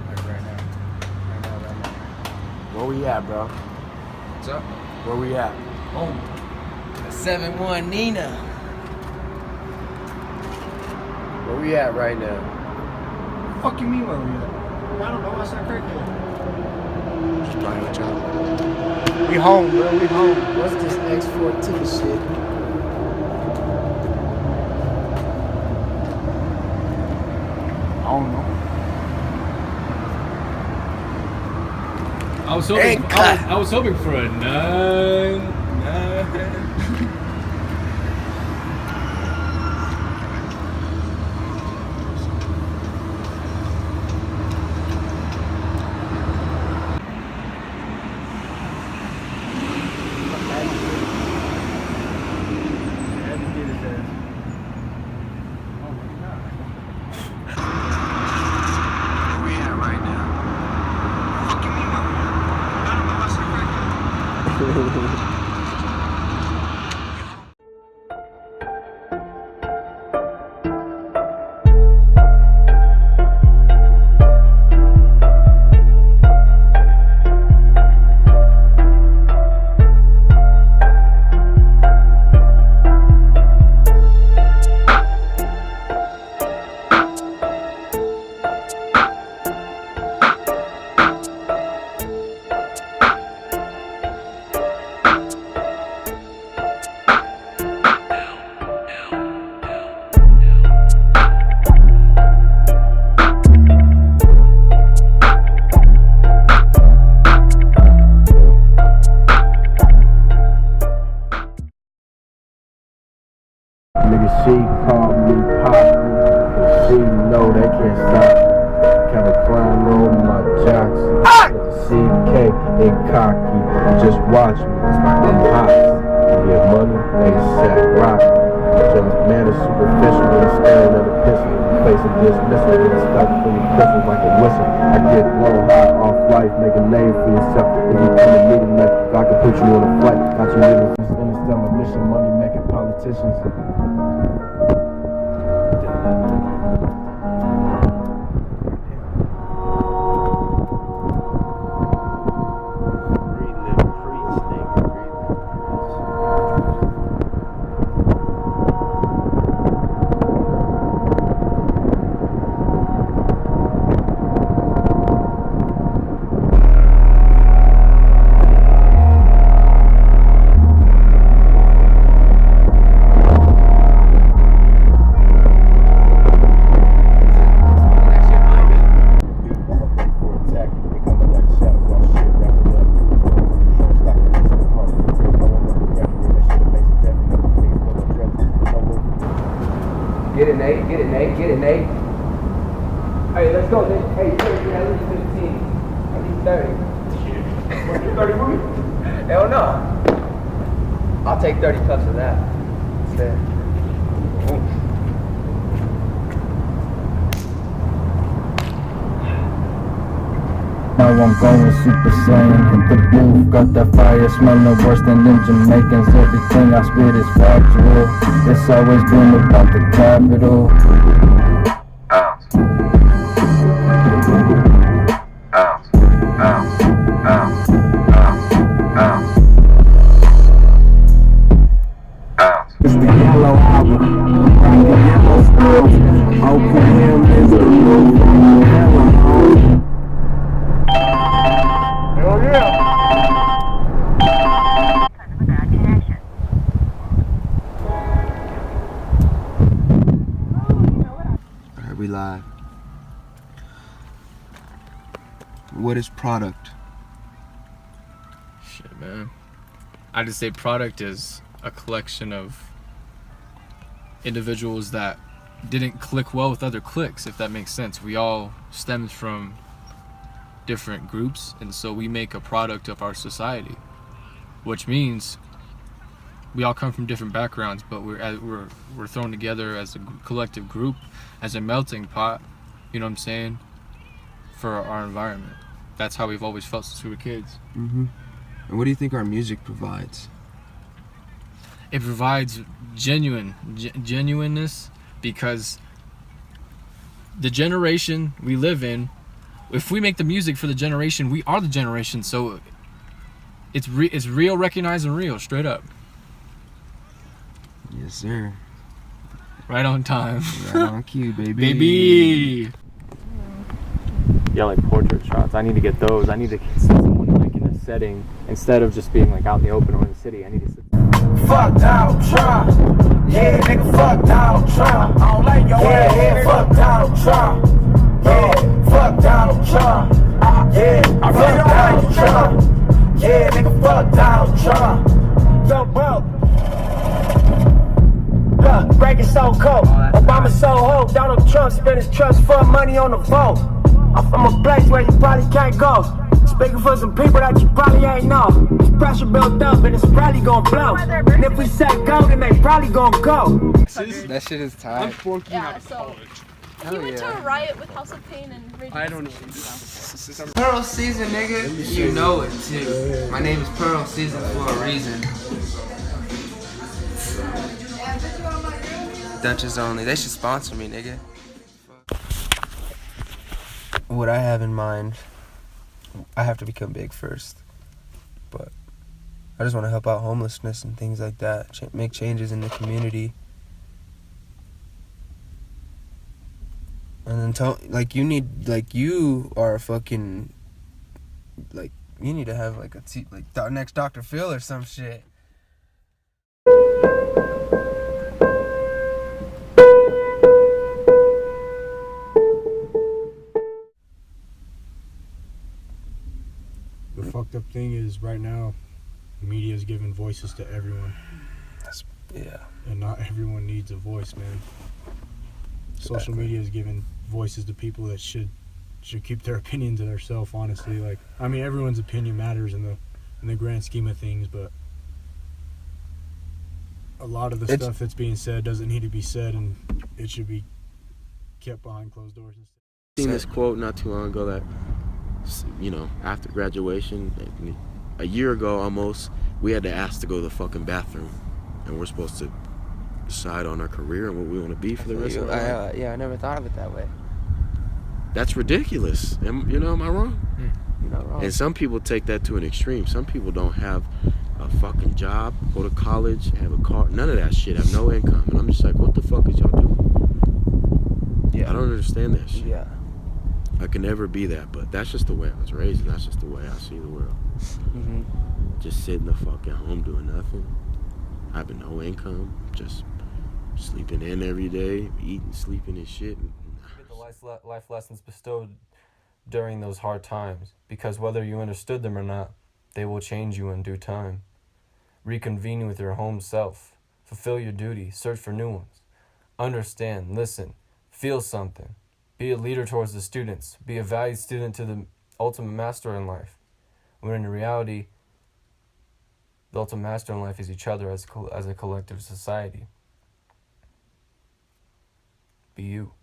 Like right now. Where we at, bro? What's up? Where we at? Oh. 7-1 Nina. Where we at right now? Fuck you mean where we at? I don't know. I said crackhead. Just playing with y'all. We home, bro. We home. What's this X14 shit? I don't know. I was hoping for a 9. Nigga, she called me Pop, and she know they can't stop me. Calvin Klein on my jocks, CK and cocky. Just watch me, I'm hot. Get money, ASAP rock. Just man is superficial when he's staring at a pistol. Facing dismissal, getting stuck for your crystals like a whistle. I get blown high off life, make a name for yourself. If you come to me tonight, God can put you on a flight. Got you living in this demolition, money making politicians. Get it, Nate. Get it, Nate. Get it, Nate. Hey, let's go, Nate. Hey, 30, I need 15. I need 30. What, you 30 for me? Hell no. I'll take 30 cups of that. Instead. Now I'm going Super Saiyan, hit the booth, got that fire, smelling worse than them Jamaicans. Everything I spit is factual, it's always been about the capital. It's the yellow album, like the yellow squirrels. OPM is the roof on the yellow home. Hell yeah. Alright, we live. What is product? Shit, man. I just say product is a collection of individuals that didn't click well with other cliques, if that makes sense. We all stemmed from different groups, and so we make a product of our society, which means we all come from different backgrounds, but we're thrown together as a collective group, as a melting pot, you know what I'm saying, for our environment. That's how we've always felt since we were kids. And what do you think our music provides? It provides genuineness, because the generation we live in, if we make the music for the generation, we are the generation, so it's real, recognized, and real, straight up. Yes, sir. Right on time. Right on cue, baby. Baby! Yeah, like portrait shots. I need to get those. I need to see someone like in a setting instead of just being like out in the open or in the city. I need to sit. Fuck Donald Trump. Yeah, nigga, fuck Donald Trump. I don't like your ass. Yeah, fuck Donald Trump. Yeah, fuck Donald Trump. Yeah, fuck Donald Trump. Yeah, nigga, fuck Donald Trump. Yo, bro. Look, breaking so cold. Obama so ho. Donald Trump spent his trust fund money on the vote. I'm from a place where you probably can't go. Speaking for some people that you probably ain't know. This pressure built up and it's probably gonna blow. And if we say go, then they probably gonna go. That shit is tight. Yeah, so he went to a riot with House of Pain and Radio. I don't know. Pearl season, nigga. You know it too. My name is Pearl season for a reason. Dutchess only. They should sponsor me, nigga. What I have in mind, I have to become big first, but I just want to help out homelessness and things like that, make changes in the community. And then you are a fucking, like, you need to have like next Dr. Phil or some shit. The fucked up thing is right now, media is giving voices to everyone. Yeah. And not everyone needs a voice, man. Social media is giving voices to people that should keep their opinion to themselves, honestly. Like, I mean, everyone's opinion matters in the grand scheme of things, but a lot of the stuff that's being said doesn't need to be said, and it should be kept behind closed doors instead. Seen this quote not too long ago that, you know, after graduation, a year ago almost, we had to ask to go to the fucking bathroom, and we're supposed to decide on our career and what we want to be for the rest of our life. Yeah, I never thought of it that way. That's ridiculous. Am I wrong? You're not wrong. And some people take that to an extreme. Some people don't have a fucking job, go to college, have a car, none of that shit, have no income. And I'm just like, what the fuck is y'all doing? Yeah. I don't understand that shit. Yeah. I can never be that, but that's just the way I was raised, and that's just the way I see the world. Mm-hmm. Just sitting the fucking home doing nothing, having no income, just sleeping in every day, eating, sleeping and shit. Get the life lessons bestowed during those hard times, because whether you understood them or not, they will change you in due time. Reconvene with your home self. Fulfill your duty. Search for new ones. Understand, listen, feel something. Be a leader towards the students. Be a valued student to the ultimate master in life. When in reality, the ultimate master in life is each other as a collective society. Be you.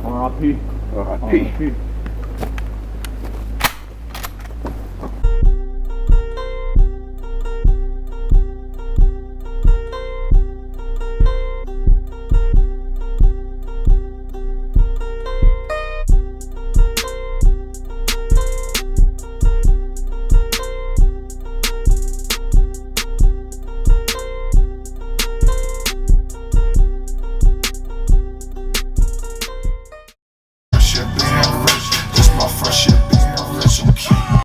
R.I.P. R.I.P.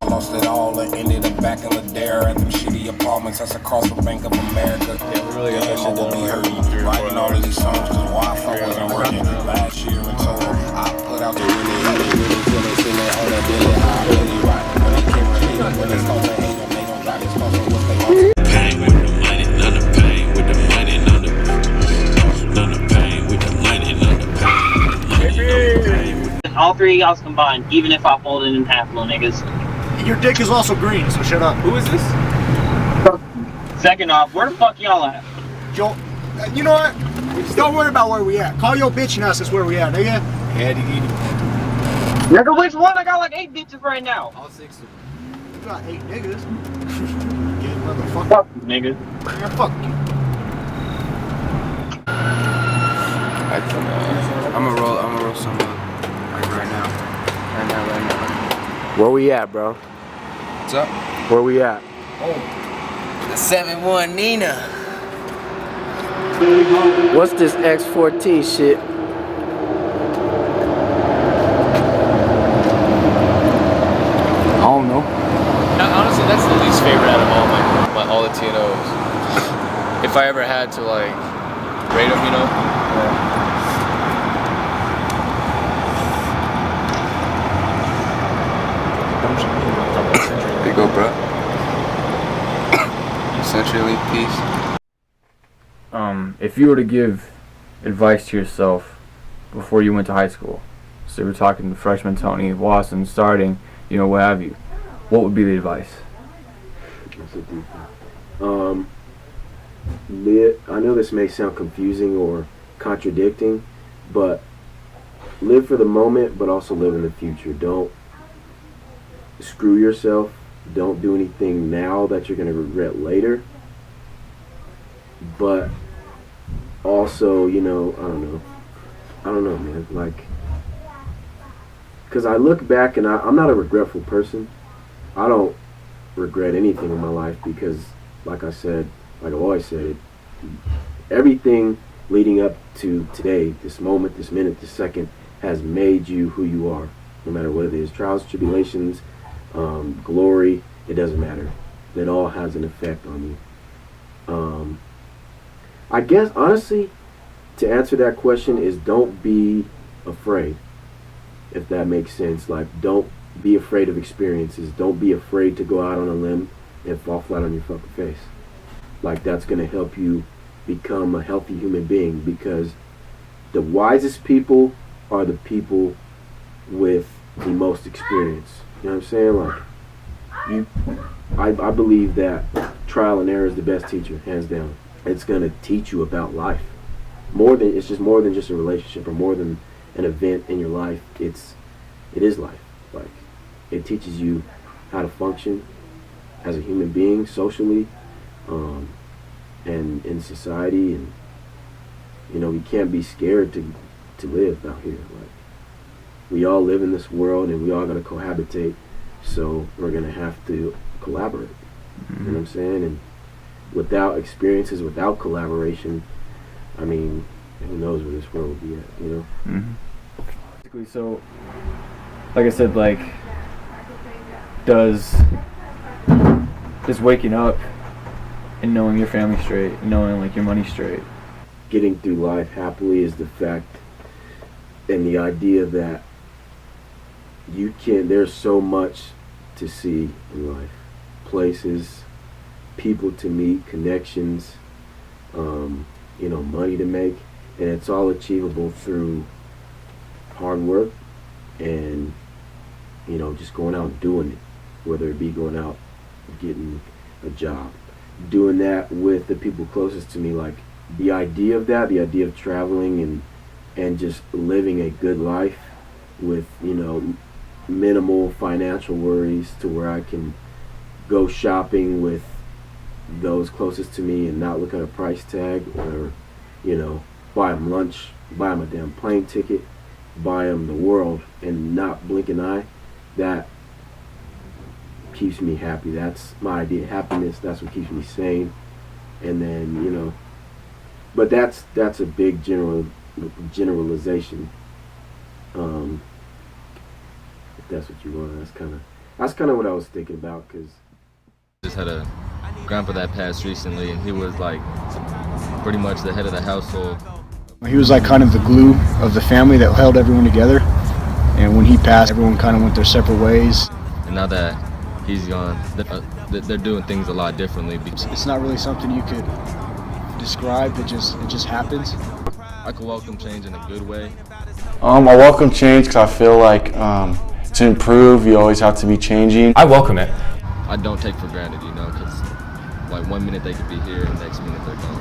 Lost it all and ended up back in the dare at them shitty apartments that's across from Bank of America. Yeah, we really got that shit done. Writing all of these songs cause Wi-Fi wasn't working last year in total. I put out the really till they seen it on that billy. I really right when they came to hate them. When they start to hate them, they don't drive this car, so what's they want? Pain with the money, none of pain with the money, none of pain with the money, none of pain. All three of y'all combined, even if I fold it in half, little niggas. Your dick is also green, so shut up. Who is this? Second off, where the fuck y'all at? Joel, you know what? Don't worry about where we at. Call your bitch and us is where we at, nigga. Nigga, which one? I got like 8 bitches right now. All 6 of them. You got 8 niggas. Get motherfucker. Fuck you, nigga. Man, fuck you. I'm gonna roll some like right now. Where we at, bro? What's up? Where we at? Oh, the 7-1 Nina. What's this X14 shit? I don't know. Honestly, that's the least favorite out of all the TNOs. If I ever had to like rate them, you know. Yeah. There you go, bro. Century peace. If you were to give advice to yourself before you went to high school, so we're talking to freshman Tony, Wasson, starting, you know, what have you, what would be the advice? I know this may sound confusing or contradicting, but live for the moment, but also live in the future. Don't screw yourself. Don't do anything now that you're going to regret later. But also, you know, I don't know, man. Like, because I look back and I'm not a regretful person. I don't regret anything in my life because, like I said, like I've always said, everything leading up to today, this moment, this minute, this second, has made you who you are. No matter what it is, trials, tribulations, glory, it doesn't matter. It all has an effect on you. I guess, honestly, to answer that question is don't be afraid, if that makes sense. Like, don't be afraid of experiences. Don't be afraid to go out on a limb and fall flat on your fucking face. Like, that's going to help you become a healthy human being, because the wisest people are the people with the most experience. You know what I'm saying? Like, I believe that trial and error is the best teacher, hands down. It's going to teach you about life. It's more than just a relationship or more than an event in your life. It is life. Like, it teaches you how to function as a human being socially, and in society, and you know, we can't be scared to live out here. Like, we all live in this world and we all gotta cohabitate, so we're gonna have to collaborate. You know what I'm saying? And without experiences, without collaboration, I mean, who knows where this world will be at, you know? So, like I said, like, does waking up and knowing your family straight, and knowing like your money straight, getting through life happily is the fact and the idea that there's so much to see in life. Places, people to meet, connections, you know, money to make, and it's all achievable through hard work and, you know, just going out and doing it, whether it be going out and getting a job, doing that with the people closest to me. Like, the idea of that, the idea of traveling and just living a good life with, you know, minimal financial worries, to where I can go shopping with those closest to me and not look at a price tag, or, you know, buy them lunch, buy them a damn plane ticket, buy them the world and not blink an eye. That keeps me happy. That's my idea of happiness. That's what keeps me sane. And then, you know, but that's a big generalization. If that's what you want, that's kind of what I was thinking about. Cause just had a grandpa that passed recently, and he was like pretty much the head of the household. He was like kind of the glue of the family that held everyone together. And when he passed, everyone kind of went their separate ways. And now that he's gone, they're doing things a lot differently. It's not really something you could describe. It just happens. I could welcome change in a good way. I welcome change because I feel like to improve, you always have to be changing. I welcome it. I don't take for granted, you know, because like 1 minute they could be here and next minute they're gone.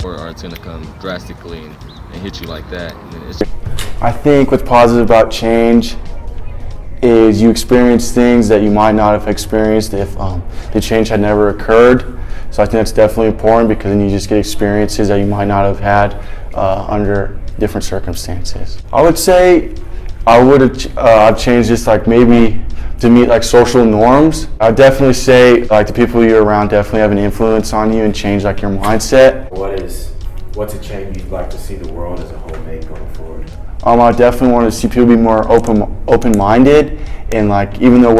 Or it's gonna come drastically and hit you like that. And then it's I think what's positive about change is you experience things that you might not have experienced if the change had never occurred. So I think that's definitely important, because then you just get experiences that you might not have had under different circumstances. I would say I would have I've changed just like maybe to meet like social norms. I'd definitely say like the people you're around definitely have an influence on you and change like your mindset. What's a change you'd like to see the world as a whole make going forward? I definitely want to see people be more open-minded, and like even though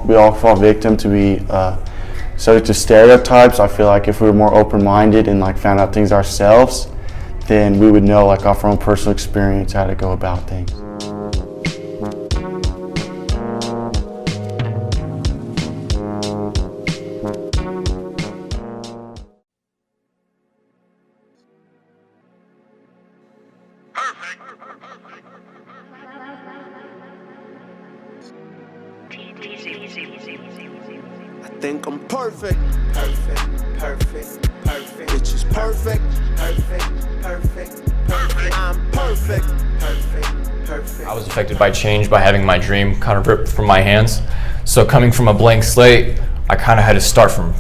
we all fall victim to be subject to stereotypes, I feel like if we were more open-minded and like found out things ourselves, then we would know like off our own personal experience how to go about things. I think I'm perfect. Bitch is perfect. I'm perfect. I was affected by change by having my dream kind of ripped from my hands. So coming from a blank slate, I kind of had to start from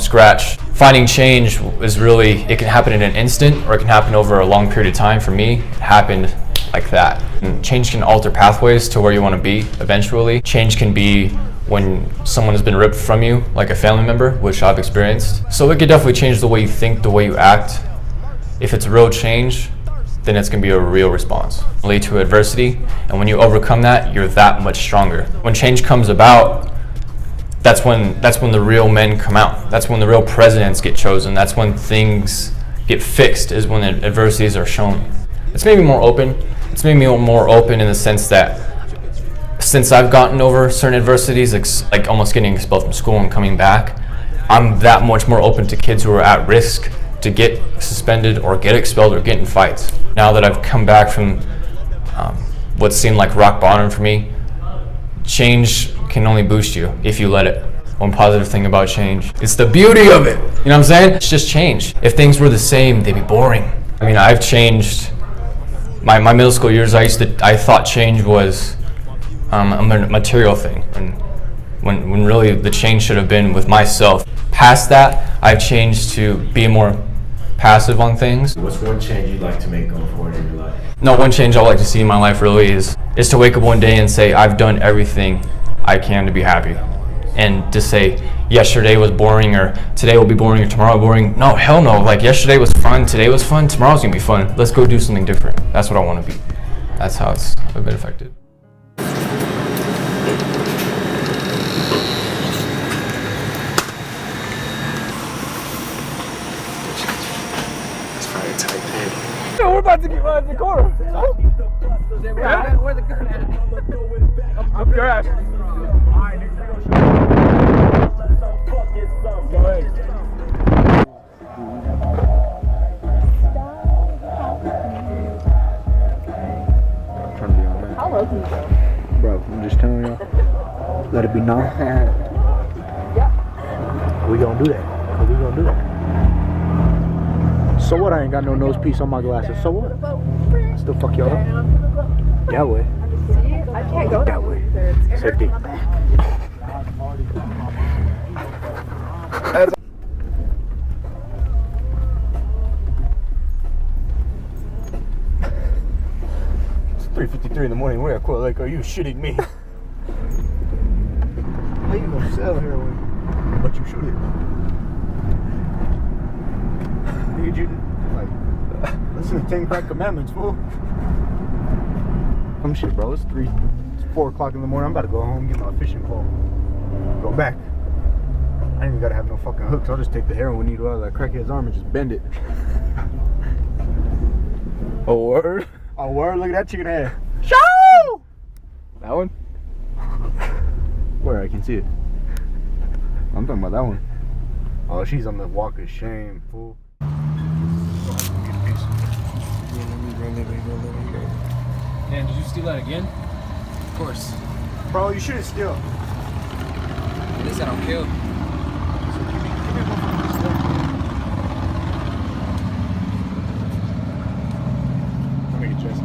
scratch. Finding change is really, it can happen in an instant or it can happen over a long period of time. For me, it happened like that. And change can alter pathways to where you want to be eventually. Change can be when someone has been ripped from you, like a family member, which I've experienced. So it could definitely change the way you think, the way you act. If it's a real change, then it's gonna be a real response. Lead to adversity, and when you overcome that, you're that much stronger. When change comes about, that's when the real men come out. That's when the real presidents get chosen. That's when things get fixed, is when the adversities are shown. It's made me more open. It's made me more open in the sense that since I've gotten over certain adversities, like almost getting expelled from school and coming back, I'm that much more open to kids who are at risk to get suspended or get expelled or get in fights. Now that I've come back from what seemed like rock bottom for me, change can only boost you if you let it. One positive thing about change, it's the beauty of it. You know what I'm saying? It's just change. If things were the same, they'd be boring. I mean, I've changed. My middle school years, I thought change was a material thing, and when really the change should have been with myself. Past that, I've changed to be more passive on things. What's one change you'd like to make going forward in your life? No, one change I'd like to see in my life really is to wake up one day and say, I've done everything I can to be happy. And to say, yesterday was boring, or today will be boring, or tomorrow boring. No, hell no. Like, yesterday was fun, today was fun, tomorrow's gonna be fun. Let's go do something different. That's what I want to be. That's how I've been affected. No, we're about to get right in the corner. Where's the gun at? Up your ass. Go ahead. I'm trying to be on that. How low can you go? Bro, I'm just telling y'all. Let it be known. We gonna do that. We gonna do that. So what? I ain't got no nose piece on my glasses. So what? Still fuck y'all up. That way. I can't go that way. Safety. It's 3:53 in the morning. We're at Quail Lake. Are you shitting me? How you gonna sell heroin, but you shoot it? Dude, you like listen to 10 crack commandments, fool. Some shit, bro. It's 4 o'clock in the morning. I'm about to go home, get my fishing pole, go back. I ain't even gotta have no fucking hooks. I'll just take the heroin needle out of that crackhead's arm and just bend it. A word? A word? Look at that chicken head. Show! That one? Where I can see it. I'm talking about that one. Oh, she's on the walk of shame, fool. Man, did you steal that again? Of course. Bro, you shouldn't steal. At least I don't kill. I'll make it Jesse.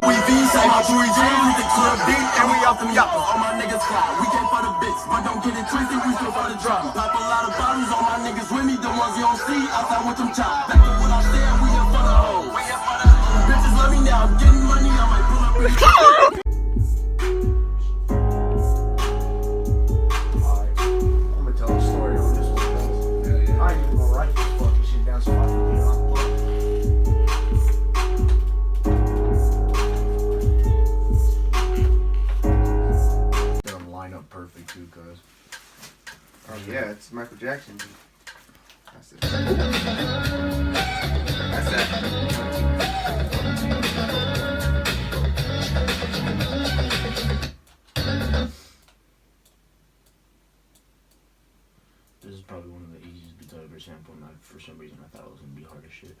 We say my jewelry jam with the club beat, and we off them yappers. All my niggas fly, we came for the bits, but don't get it twisted, we still for the drama. Pop a lot of bottles, all my niggas with me, the ones you don't see, outside with them chops. Back to what I said, we here for the hoes. Bitches love me now, I'm getting money, I might pull up in the I'm gonna tell a story on this one. I ain't even gonna write this fucking shit down so I can get it on. Perfect too, cuz. Oh yeah, it's Michael Jackson. That's it. That's that. This is probably one of the easiest beats I've ever sampled, and for some reason I thought it was gonna be hard as shit.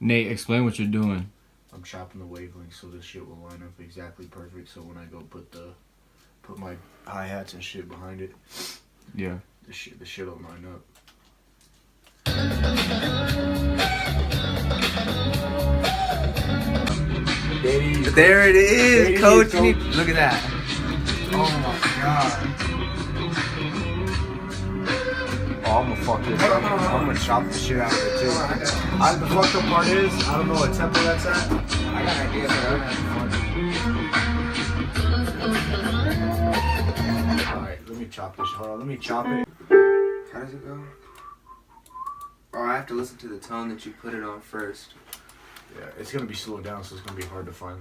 Nate, explain what you're doing. I'm chopping the wavelengths so this shit will line up exactly perfect. So when I go put my hi-hats and shit behind it, yeah, the shit will line up. There it is, coach. You need, look at that. Oh my god. I'm gonna fuck this up. I'm gonna chop the shit out of it too. The fucked up part is, I don't know what tempo that's at. I got an idea for that. Alright, let me chop this. Hold on, let me chop it. How does it go? Oh, I have to listen to the tone that you put it on first. Yeah, it's gonna be slowed down, so it's gonna be hard to find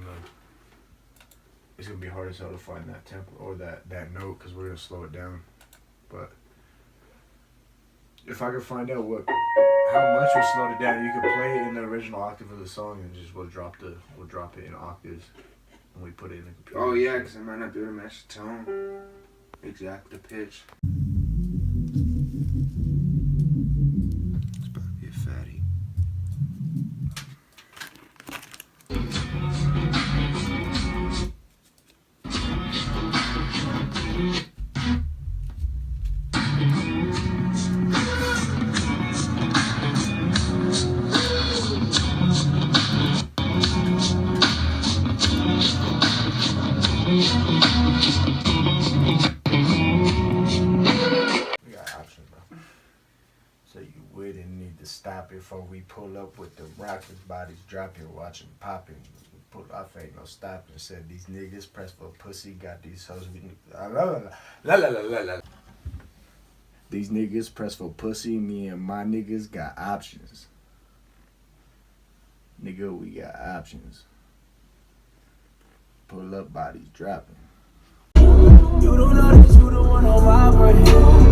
it's gonna be hard as hell to find that tempo or that note because we're gonna slow it down. But if I could find out how much we slowed it down, you could play it in the original octave of the song and just we'll drop it in octaves when we put it in the computer. Oh yeah, because I might not be able to match the tone. Exact the pitch. It's about to be a fatty. So you wouldn't need to stop it before we pull up with the rockers, bodies dropping, watching popping. Pull off, ain't no stopping. Said these niggas press for pussy, got these hoes. These niggas press for pussy, me and my niggas got options. Nigga, we got options. Pull up, bodies dropping. You don't know that you the one on my brain.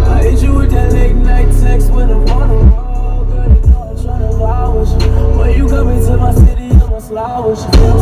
I hit you with that late night text when I'm on the road. Girl, you know I'm tryna lie with you. When you come into my city, I'ma slide with you.